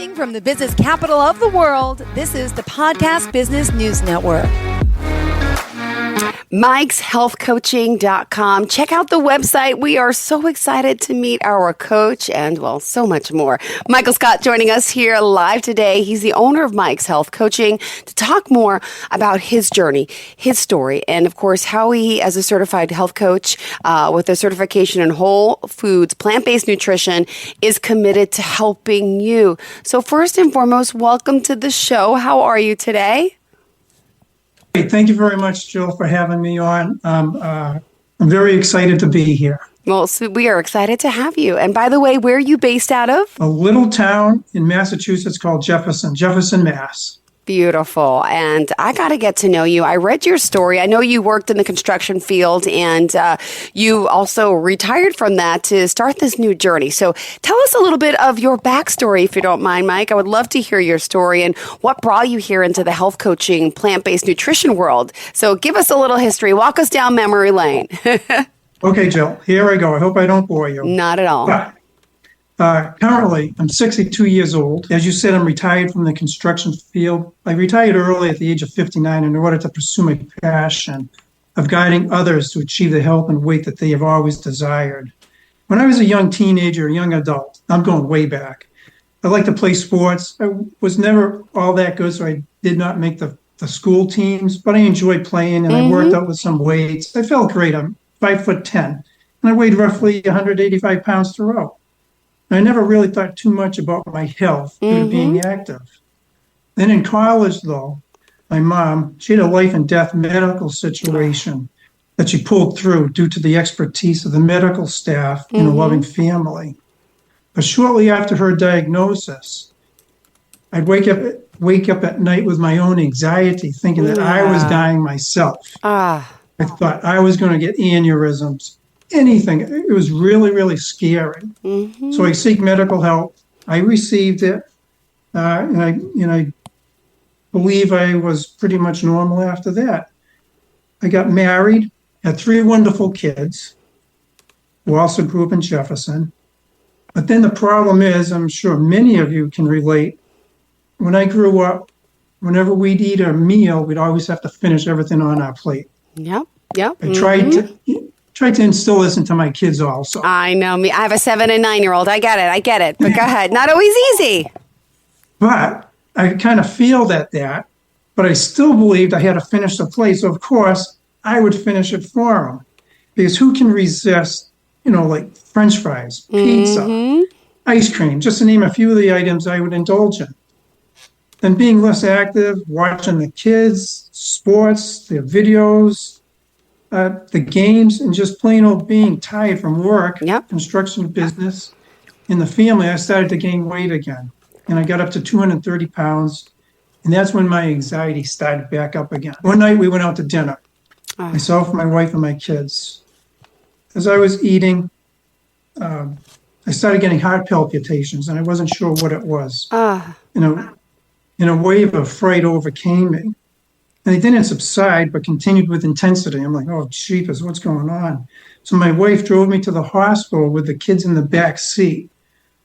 Broadcasting from the business capital of the world, this is the Podcast Business News Network. Mike'sHealthCoaching.com. Check out the website. We are so excited to meet our coach and, well, so much more. Michael Scott joining us here live today. He's the owner of Mike's Health Coaching to talk more about his journey, his story, and, of course, how he, as a certified health coach with a certification in whole foods, plant-based nutrition, is committed to helping you. So first and foremost, welcome to the show. How are you today? Thank you very much, Jill, for having me on. I'm very excited to be here. Well, so we are excited to have you. And by the way, where are you based out of? A little town in Massachusetts called Jefferson, Mass. Beautiful. And I got to get to know you. I read your story. I know you worked in the construction field and you also retired from that to start this new journey. So tell us a little bit of your backstory, if you don't mind, Mike. I would love to hear your story and what brought you here into the health coaching, plant-based nutrition world. So give us a little history. Walk us down memory lane. Okay, Jill, here I go. I hope I don't bore you. Not at all. Currently, I'm 62 years old. As you said, I'm retired from the construction field. I retired early at the age of 59 in order to pursue my passion of guiding others to achieve the health and weight that they have always desired. When I was a young teenager, young adult, I'm going way back, I liked to play sports. I was never all that good, so I did not make the school teams, but I enjoyed playing and I worked out with some weights. I felt great. I'm 5'10", and I weighed roughly 185 pounds throughout. I never really thought too much about my health due to being active. Then in college, though, my mom, she had a life and death medical situation that she pulled through due to the expertise of the medical staff and a loving family. But shortly after her diagnosis, I'd wake up at night with my own anxiety, thinking that I was dying myself. I thought I was going to get aneurysms. Anything. It was really, really scary. So I seek medical help. I received it, and I believe I was pretty much normal after that. I got married, had 3 wonderful kids, who also grew up in Jefferson. But then the problem is, I'm sure many of you can relate. When I grew up, whenever we'd eat a meal, we'd always have to finish everything on our plate. Yep. I tried to instill this into my kids also. I know me. I have a 7 and 9-year-old. I get it. But go ahead. Not always easy. But I kind of failed at that. But I still believed I had to finish the plate. So, of course, I would finish it for them. Because who can resist, like French fries, pizza, ice cream, just to name a few of the items I would indulge in. Then being less active, watching the kids, sports, their videos, the games, and just plain old being tired from work, construction business, in the family, I started to gain weight again. And I got up to 230 pounds. And that's when my anxiety started back up again. One night we went out to dinner, myself, my wife, and my kids. As I was eating, I started getting heart palpitations, and I wasn't sure what it was. And a wave of fright overcame me. And they didn't subside, but continued with intensity. I'm like, oh, jeepers, what's going on? So my wife drove me to the hospital with the kids in the back seat,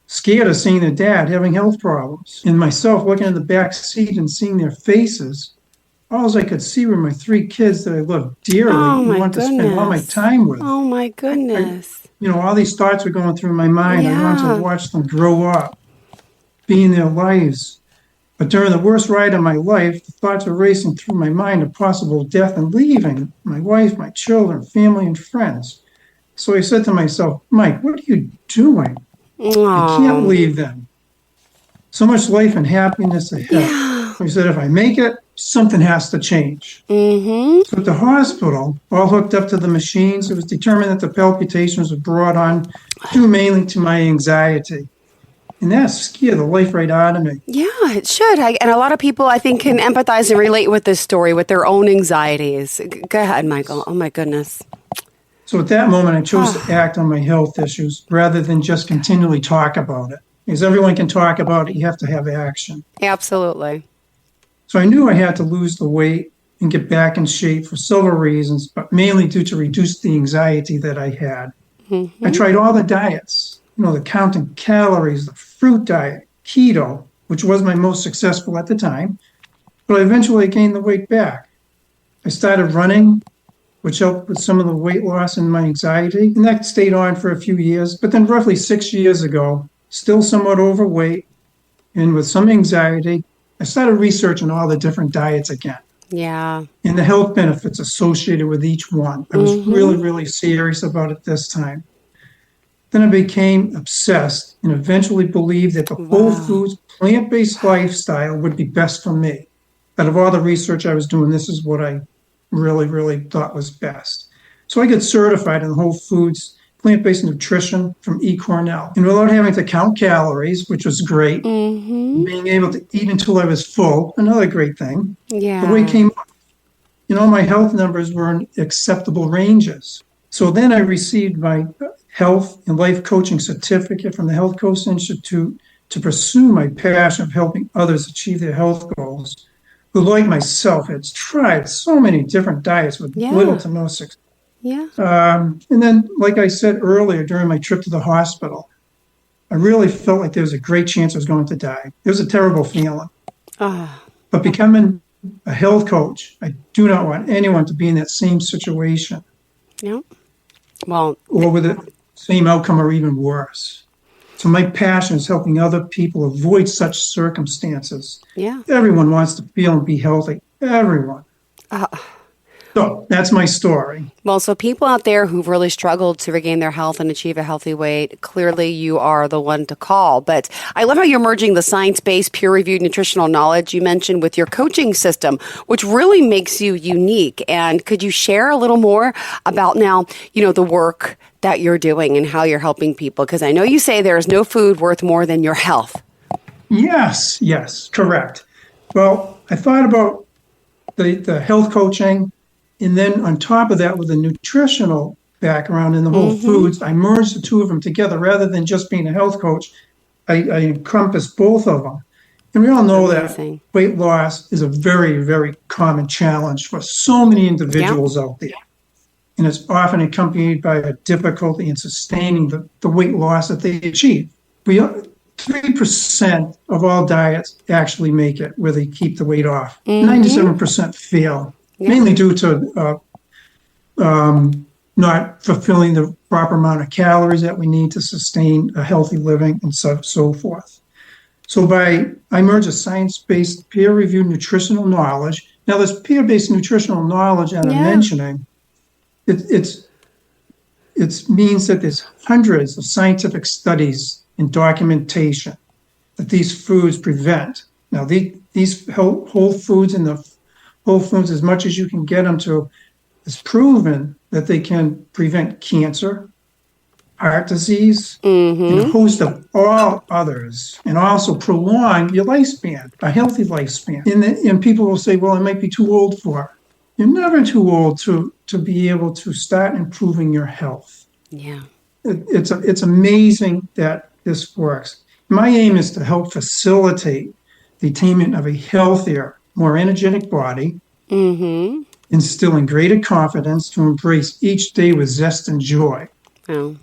scared of seeing their dad having health problems. And myself looking in the back seat and seeing their faces, all I could see were my 3 kids that I loved dearly and wanted to spend all my time with. Oh, my goodness. All these thoughts were going through my mind. I wanted to watch them grow up, be in their lives. But during the worst ride of my life, the thoughts were racing through my mind of possible death and leaving my wife, my children, family, and friends. So I said to myself, Mike, what are you doing? I can't leave them. So much life and happiness ahead. I said, if I make it, something has to change. So at the hospital, all hooked up to the machines, it was determined that the palpitations were brought on due mainly to my anxiety. And that scared the life right out of me. Yeah, it should. And a lot of people, I think, can empathize and relate with this story with their own anxieties. Go ahead, Michael. Oh, my goodness. So at that moment, I chose to act on my health issues rather than just continually talk about it. Because everyone can talk about it, you have to have action. Absolutely. So I knew I had to lose the weight and get back in shape for several reasons, but mainly due to reduce the anxiety that I had. I tried all the diets. The counting calories, the fruit diet, keto, which was my most successful at the time, but I eventually gained the weight back. I started running, which helped with some of the weight loss and my anxiety, and that stayed on for a few years. But then roughly 6 years ago, still somewhat overweight and with some anxiety, I started researching all the different diets again. Yeah. And the health benefits associated with each one. I was really, really serious about it this time. Then I became obsessed and eventually believed that the whole foods, plant-based lifestyle would be best for me. Out of all the research I was doing, this is what I really, really thought was best. So I got certified in whole foods, plant-based nutrition from eCornell. And without having to count calories, which was great, being able to eat until I was full, another great thing. Yeah. The weight came up. My health numbers were in acceptable ranges. So then I received my health and life coaching certificate from the Health Coach Institute to pursue my passion of helping others achieve their health goals, who, like myself, had tried so many different diets with little to no success. Yeah. And then, like I said earlier, during my trip to the hospital, I really felt like there was a great chance I was going to die. It was a terrible feeling. But becoming a health coach, I do not want anyone to be in that same situation. Yeah. Well, or with the same outcome or even worse. So my passion is helping other people avoid such circumstances. Yeah. Everyone wants to feel and be healthy. Everyone. So that's my story. Well, so people out there who've really struggled to regain their health and achieve a healthy weight, clearly you are the one to call. But I love how you're merging the science-based, peer-reviewed nutritional knowledge you mentioned with your coaching system, which really makes you unique. And could you share a little more about now, the work that you're doing and how you're helping people? Because I know you say there is no food worth more than your health. Yes, correct. Well, I thought about the health coaching. And then on top of that, with the nutritional background in the whole foods, I merged the two of them together. Rather than just being a health coach, I encompass both of them. And we all know that weight loss is a very, very common challenge for so many individuals out there. And it's often accompanied by a difficulty in sustaining the weight loss that they achieve. 3% of all diets actually make it where they keep the weight off. 97% fail. Mainly due to not fulfilling the proper amount of calories that we need to sustain a healthy living and so forth. So I merge a science-based, peer-reviewed nutritional knowledge. Now, this peer-based nutritional knowledge that I'm mentioning, it means that there's hundreds of scientific studies and documentation that these foods prevent. Now, these whole foods and the whole foods, as much as you can get them to, is proven that they can prevent cancer, heart disease, and a host of all others, and also prolong your lifespan, a healthy lifespan. And people will say, well, I might be too old for it. You're never too old to be able to start improving your health. Yeah. It's amazing that this works. My aim is to help facilitate the attainment of a healthier, more energetic body, instilling greater confidence to embrace each day with zest and joy. Oh.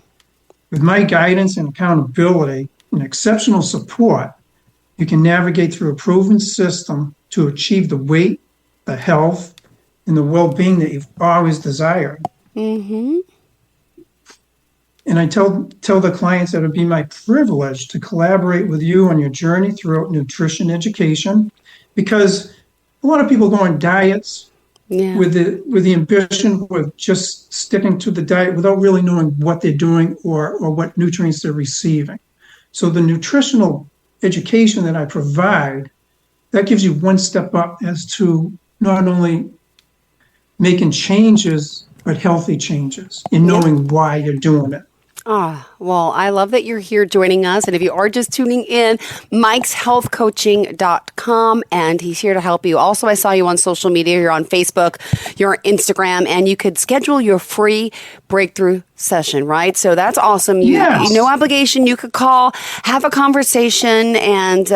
With my guidance and accountability and exceptional support, you can navigate through a proven system to achieve the weight, the health, and the well-being that you've always desired. And I tell the clients that it would be my privilege to collaborate with you on your journey throughout nutrition education, because a lot of people go on diets with the ambition of just sticking to the diet without really knowing what they're doing or what nutrients they're receiving. So the nutritional education that I provide, that gives you one step up as to not only making changes, but healthy changes in knowing why you're doing it. Well, I love that you're here joining us. And if you are just tuning in, mikeshealthcoaching.com, and he's here to help you. Also, I saw you on social media. You're on Facebook, you're on Instagram, and you could schedule your free breakthrough session, right? So that's awesome. No obligation. You could call, have a conversation, and,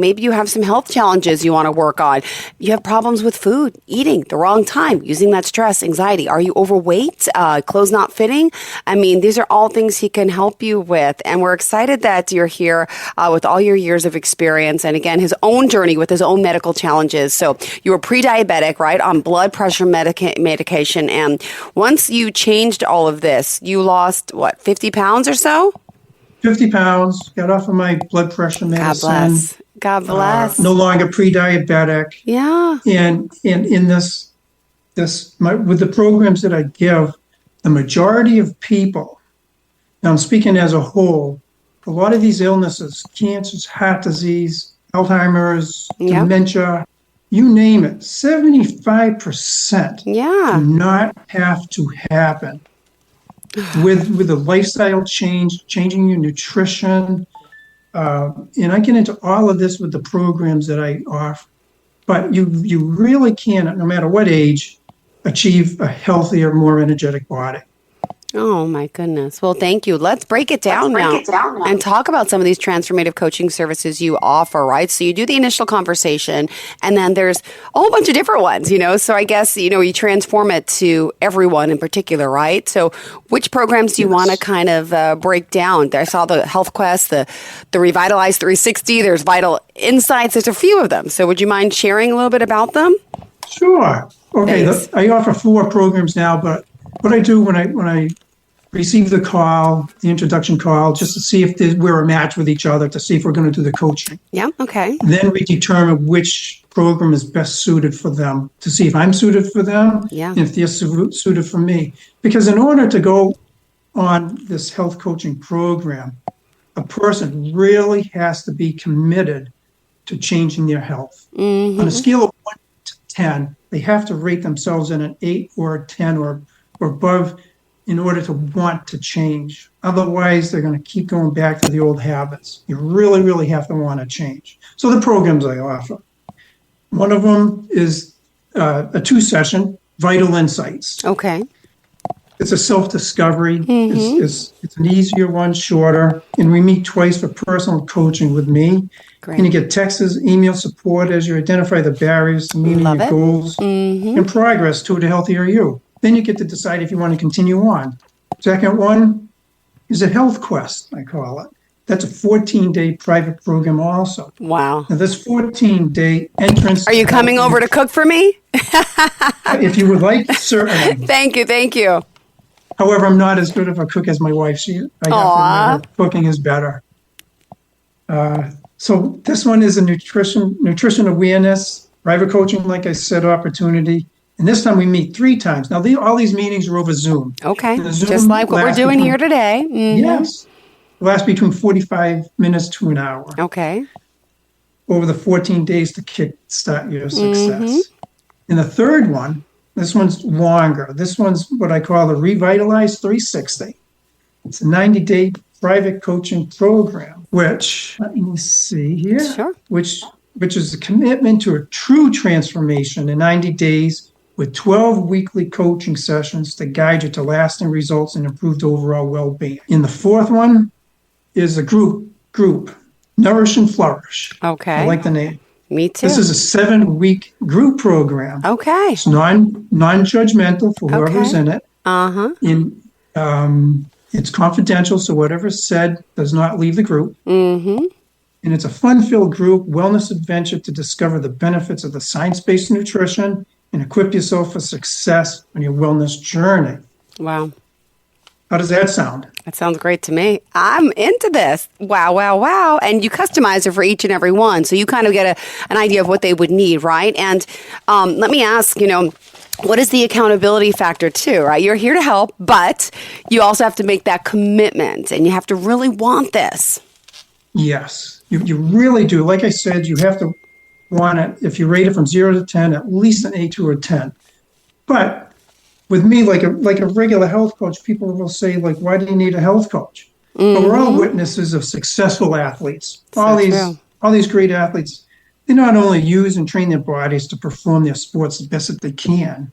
maybe you have some health challenges you want to work on. You have problems with food, eating the wrong time, using that stress, anxiety. Are you overweight? Clothes not fitting? I mean, these are all things things he can help you with. And we're excited that you're here with all your years of experience. And again, his own journey with his own medical challenges. So you were pre-diabetic, right, on blood pressure medication. And once you changed all of this, you lost, 50 pounds or so? 50 pounds, got off of my blood pressure medicine. God bless. God bless. No longer pre-diabetic. Yeah. And in with the programs that I give, the majority of people, now I'm speaking as a whole, a lot of these illnesses, cancers, heart disease, Alzheimer's, dementia, you name it, 75% do not have to happen. With a lifestyle change, changing your nutrition, and I get into all of this with the programs that I offer. But you really can, no matter what age, achieve a healthier, more energetic body. Oh, my goodness. Well, thank you. Let's break it down now and talk about some of these transformative coaching services you offer, right? So you do the initial conversation, and then there's a whole bunch of different ones, So I guess, you transform it to everyone in particular, right? So which programs do you want to kind of break down? I saw the Health Quest, the Revitalize 360, there's Vital Insights. There's a few of them. So would you mind sharing a little bit about them? Sure. Okay. I offer 4 programs now, but what I do when I receive the call, the introduction call, just to see if we're a match with each other, to see if we're going to do the coaching. Yeah, okay. Then we determine which program is best suited for them, to see if I'm suited for them, and if they're suited for me. Because in order to go on this health coaching program, a person really has to be committed to changing their health. Mm-hmm. On a scale of 1 to 10, they have to rate themselves in an 8 or a 10 or above in order to want to change. Otherwise, they're going to keep going back to the old habits. You really, really have to want to change. So the programs I offer, one of them is a 2-session Vital Insights. Okay. It's a self-discovery. Mm-hmm. It's an easier one, shorter, and we meet twice for personal coaching with me. Great. And you get texts, email support as you identify the barriers to meeting your goals and progress toward a healthier you. Then you get to decide if you want to continue on. Second one is a Health Quest, I call it. That's a 14-day private program also. Wow. Now, this 14-day entrance... Are you coming over to cook for me? If you would like, certainly. Thank you. However, I'm not as good of a cook as my wife. I have to admit, cooking is better. So this one is a nutrition awareness, private coaching, like I said, opportunity. And this time we meet 3 times. Now, all these meetings are over Zoom. Okay, just like what we're doing here today. Mm-hmm. Yes. It lasts between 45 minutes to an hour. Okay. Over the 14 days to kickstart your success. Mm-hmm. And the third one, this one's longer. This one's what I call the Revitalize 360. It's a 90-day private coaching program, which, let me see here. Sure. Which is a commitment to a true transformation in 90 days with 12 weekly coaching sessions to guide you to lasting results and improved overall well-being. And the fourth one is a group, Nourish and Flourish. Okay. I like the name. Me too. This is a 7-week group program. Okay. It's non-judgmental for whoever's in it. Uh-huh. It's confidential, so whatever's said does not leave the group. Mm-hmm. And it's a fun-filled group wellness adventure to discover the benefits of the science-based nutrition and equip yourself for success on your wellness journey. Wow. How does that sound? That sounds great to me. I'm into this. Wow. And you customize it for each and every one. So you kind of get an idea of what they would need, right? And let me ask, what is the accountability factor too, right? You're here to help, but you also have to make that commitment and you have to really want this. Yes, you really do. Like I said, you have to want it. If you rate it from 0 to 10, at least an 8 to a 10. But with me, like a regular health coach, people will say, why do you need a health coach? Mm-hmm. But we're all witnesses of successful athletes. All these great athletes, they not only use and train their bodies to perform their sports the best that they can,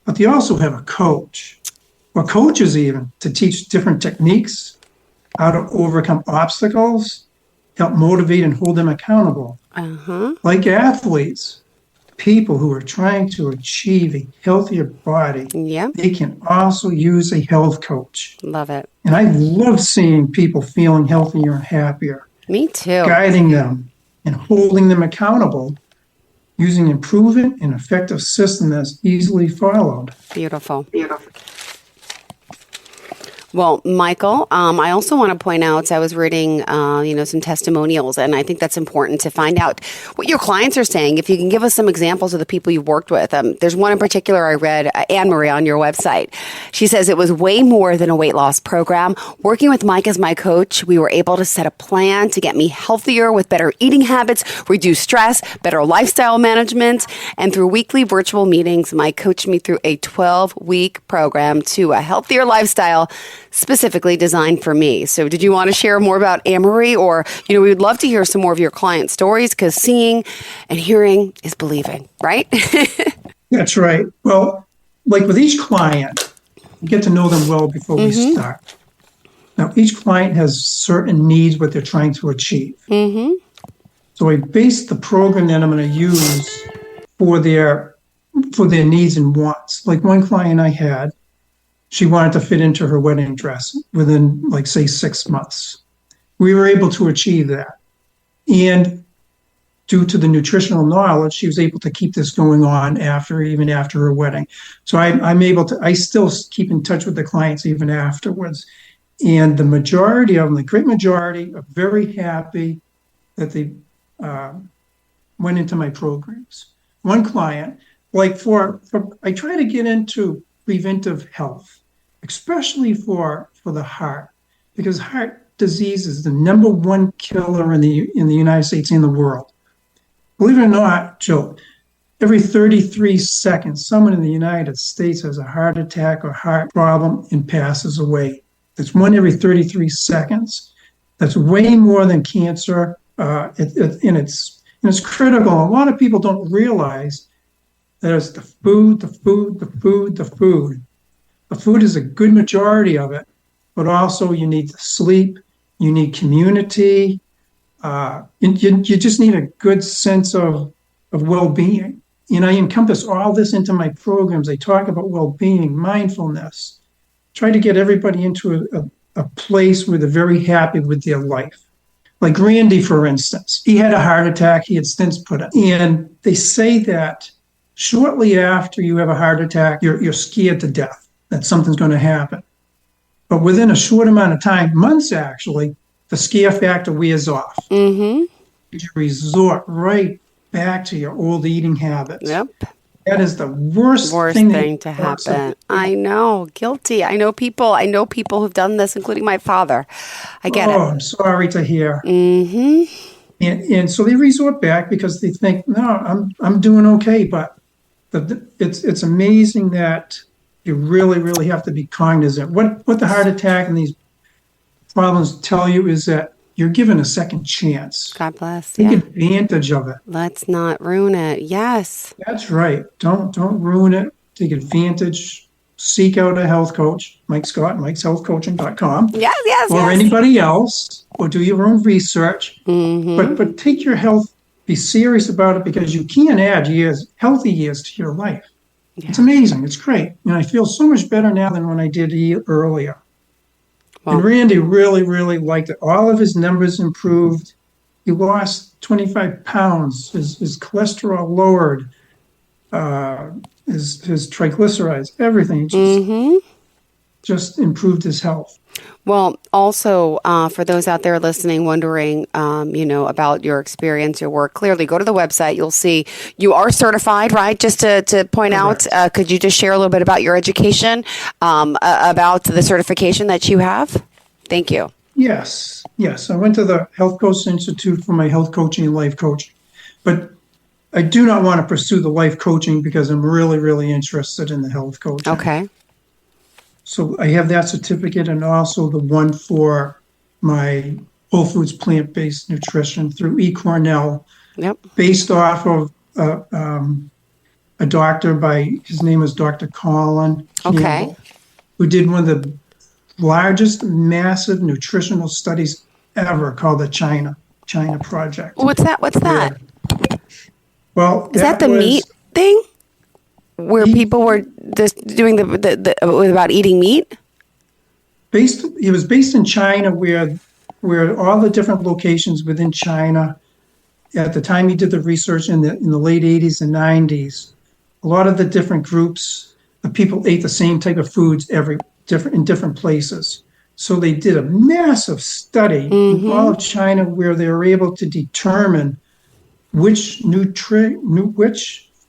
but they also have a coach, or coaches even, to teach different techniques, how to overcome obstacles, help motivate and hold them accountable. Uh-huh. Like athletes, people who are trying to achieve a healthier body, Yeah. they can also use a health coach. Love it. And I love seeing people feeling healthier and happier, Me too. guiding them and holding them accountable using a proven and effective system that's easily followed. Beautiful. Well, Michael, I also want to point out, I was reading, some testimonials, and I think that's important to find out what your clients are saying. If you can give us some examples of the people you've worked with. There's one in particular I read, Anne-Marie, on your website. She says, it was way more than a weight loss program. Working with Mike as my coach, we were able to set a plan to get me healthier with better eating habits, reduce stress, better lifestyle management, and through weekly virtual meetings, Mike coached me through a 12-week program to a healthier lifestyle specifically designed for me. So did you want to share more about Anne-Marie? Or, we would love to hear some more of your client stories, because seeing and hearing is believing, right? That's right. Well, like with each client, you get to know them well before we start. Now, each client has certain needs, what they're trying to achieve. So I base the program that I'm going to use for their needs and wants. Like one client I had, she wanted to fit into her wedding dress within, say, 6 months. We were able to achieve that. And due to the nutritional knowledge, she was able to keep this going on even after her wedding. So I still keep in touch with the clients even afterwards. And the majority of them, the great majority, are very happy that they went into my programs. One client, I try to get into preventive health, especially for the heart, because heart disease is the number one killer in the United States and the world. Believe it or not, Jill, every 33 seconds, someone in the United States has a heart attack or heart problem and passes away. That's one every 33 seconds. That's way more than cancer, and it's critical. A lot of people don't realize that it's the food. The food is a good majority of it, but also you need sleep, you need community, you just need a good sense of well-being. And I encompass all this into my programs. I talk about well-being, mindfulness, try to get everybody into a place where they're very happy with their life. Like Randy, for instance, he had a heart attack, he had stents put in. And they say that shortly after you have a heart attack, you're scared to death that something's going to happen. But within a short amount of time, months actually, the scare factor wears off. You resort right back to your old eating habits. Yep. That is the worst thing to happen. I know. Guilty. I know people who've done this, including my father. I get it. Oh, I'm sorry to hear. And so they resort back because they think, no, I'm doing okay. But it's amazing that you really, really have to be cognizant. What the heart attack and these problems tell you is that you're given a second chance. God bless. Take advantage of it. Let's not ruin it. Yes. That's right. Don't ruin it. Take advantage. Seek out a health coach, Mike Scott, mikeshealthcoaching.com. Yes. Or anybody else, or do your own research. But take your health, be serious about it, because you can add healthy years to your life. Yeah. It's amazing. It's great. And I feel so much better now than when I did earlier. Wow. And Randy really, really liked it. All of his numbers improved. He lost 25 pounds. His cholesterol lowered. His triglycerides, everything. Just improved his health. Well, also, for those out there listening, wondering, about your experience, your work, clearly go to the website. You'll see you are certified, right? Just to point out, could you just share a little bit about your education, about the certification that you have? Thank you. Yes. I went to the Health Coach Institute for my health coaching and life coaching, but I do not want to pursue the life coaching because I'm really, really interested in the health coaching. Okay. So I have that certificate and also the one for my whole foods plant-based nutrition through eCornell, based off of a doctor his name is Dr. Colin Campbell, who did one of the largest massive nutritional studies ever called the China Project. What's that? Well, is that the meat? thing where people were just doing the about eating meat? It was based in China, where all the different locations within China, at the time he did the research in the late 80s and 90s, a lot of the different groups of people ate the same type of foods in different places. So they did a massive study in all of China where they were able to determine which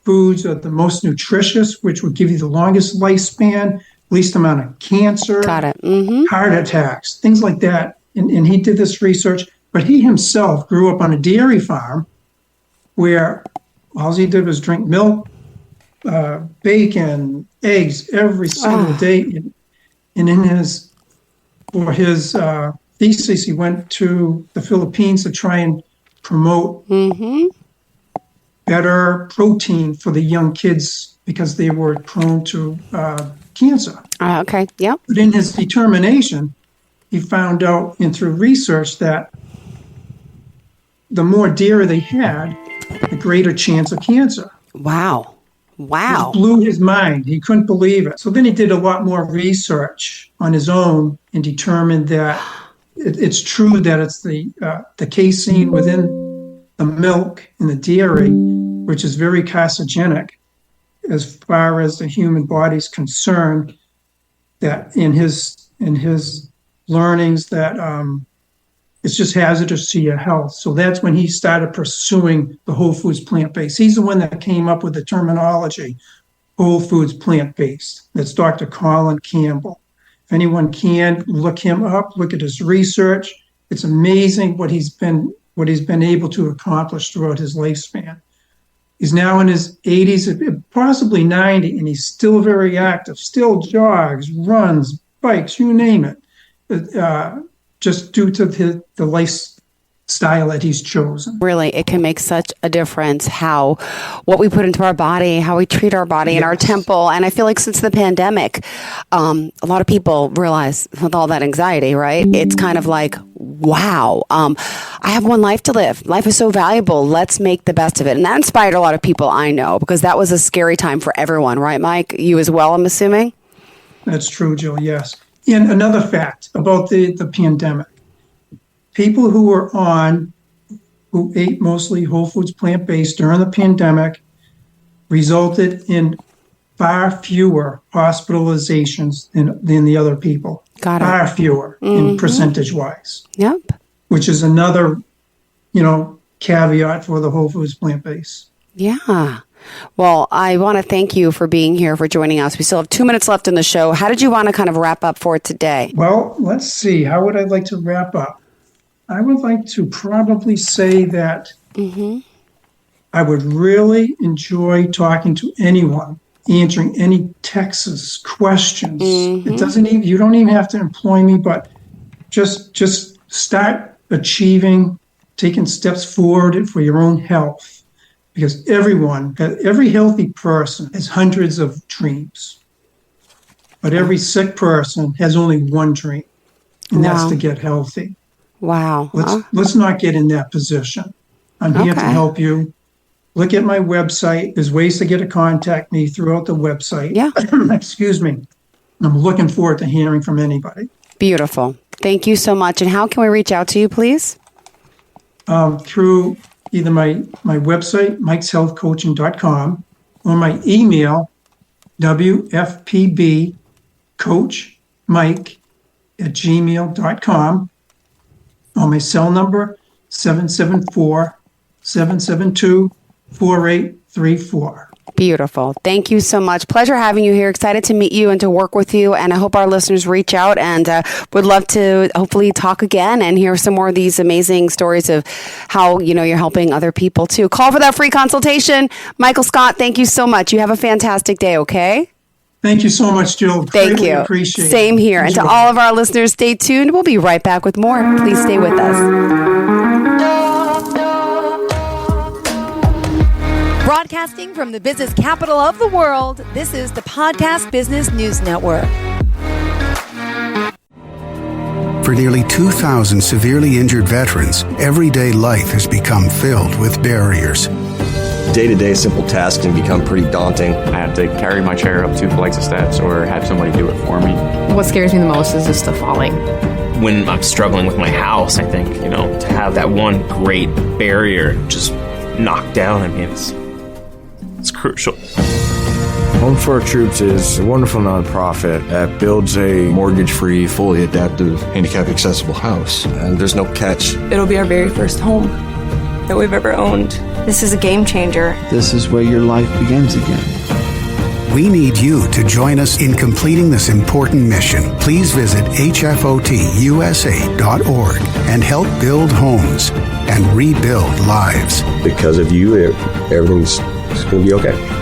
foods are the most nutritious, which would give you the longest lifespan, least amount of cancer, heart attacks, things like that. And he did this research, but he himself grew up on a dairy farm where all he did was drink milk, bacon, eggs every single day. And for his thesis, he went to the Philippines to try and promote better protein for the young kids because they were prone to cancer. Okay, yeah. But in his determination, he found out, and through research, that the more dairy they had, the greater chance of cancer. Wow. It blew his mind. He couldn't believe it. So then he did a lot more research on his own and determined that it's true that it's the casein within the milk and the dairy, which is very carcinogenic as far as the human body's concerned, that in his learnings that it's just hazardous to your health. So that's when he started pursuing the whole foods plant-based. He's the one that came up with the terminology, whole foods plant-based. That's Dr. Colin Campbell. If anyone can, look him up, look at his research. It's amazing what he's been able to accomplish throughout his lifespan. He's now in his 80s, possibly 90, and he's still very active, still jogs, runs, bikes, you name it. Just due to the lifestyle that he's chosen. Really, it can make such a difference what we put into our body, how we treat our body and our temple. And I feel like since the pandemic, a lot of people realize with all that anxiety, right? It's kind of like, wow, I have one life to live. Life is so valuable. Let's make the best of it. And that inspired a lot of people I know, because that was a scary time for everyone, right, Mike? You as well, I'm assuming? That's true, Jill, yes. And another fact about the pandemic, people who ate mostly whole foods plant-based during the pandemic resulted in far fewer hospitalizations than the other people. Got it. Far fewer in percentage-wise. Yep. Which is another, caveat for the whole foods plant-based. Yeah. Well, I want to thank you for being here, for joining us. We still have 2 minutes left in the show. How did you want to kind of wrap up for today? Well, let's see. How would I like to wrap up? I would like to probably say that I would really enjoy talking to anyone, answering any Texas questions. It doesn't even, you don't even have to employ me, but just start achieving, taking steps forward for your own health. Because every healthy person has hundreds of dreams. But every sick person has only one dream, and that's to get healthy. Wow. Let's not get in that position. I'm here to help you. Look at my website. There's ways to get to contact me throughout the website. Yeah. Excuse me. I'm looking forward to hearing from anybody. Beautiful. Thank you so much. And how can we reach out to you, please? Through either my website, mikeshealthcoaching.com, or my email, wfpbcoachmike@gmail.com, or my cell number, 774-772-4834. Beautiful. Thank you so much. Pleasure having you here. Excited to meet you and to work with you. And I hope our listeners reach out and would love to hopefully talk again and hear some more of these amazing stories of how, you're helping other people too. Call for that free consultation. Michael Scott, thank you so much. You have a fantastic day, okay? Thank you so much, Jill. Thank Greatly you. Appreciate it. Same here. And to all of our listeners, stay tuned. We'll be right back with more. Please stay with us. Broadcasting from the business capital of the world, this is the Podcast Business News Network. For nearly 2,000 severely injured veterans, everyday life has become filled with barriers. day-to-day simple tasks can become pretty daunting. I have to carry my chair up 2 flights of steps or have somebody do it for me. What scares me the most is just the falling. When I'm struggling with my house, I think, to have that one great barrier just knocked down, it's crucial. Home for Our Troops is a wonderful nonprofit that builds a Mortgage-free, fully adaptive, handicap-accessible house. And there's no catch. It'll be our very first home that we've ever owned. This is a game changer. This is where your life begins again. We need you to join us in completing this important mission. Please visit hfotusa.org and help build homes and rebuild lives. Because of you, everything's going to be okay.